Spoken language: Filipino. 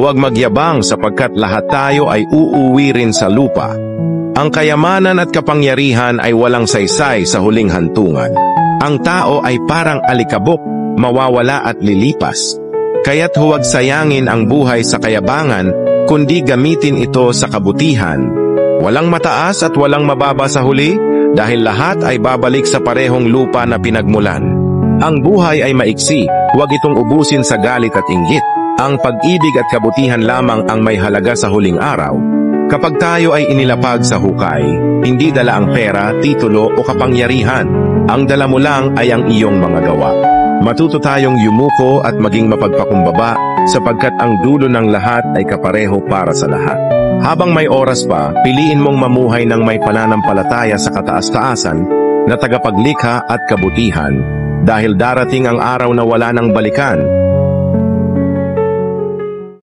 Huwag magyabang sapagkat lahat tayo ay uuwi rin sa lupa. Ang kayamanan at kapangyarihan ay walang saysay sa huling hantungan. Ang tao ay parang alikabok, mawawala at lilipas. Kaya't huwag sayangin ang buhay sa kayabangan, kundi gamitin ito sa kabutihan. Walang mataas at walang mababa sa huli, dahil lahat ay babalik sa parehong lupa na pinagmulan. Ang buhay ay maiksi, huwag itong ubusin sa galit at inggit. Ang pag-ibig at kabutihan lamang ang may halaga sa huling araw. Kapag tayo ay inilapag sa hukay, hindi dala ang pera, titulo o kapangyarihan. Ang dala mo lang ay ang iyong mga gawa. Matuto tayong yumuko at maging mapagpakumbaba sapagkat ang dulo ng lahat ay kapareho para sa lahat. Habang may oras pa, piliin mong mamuhay ng may pananampalataya sa kataas-taasan na tagapaglikha at kabutihan dahil darating ang araw na wala nang balikan.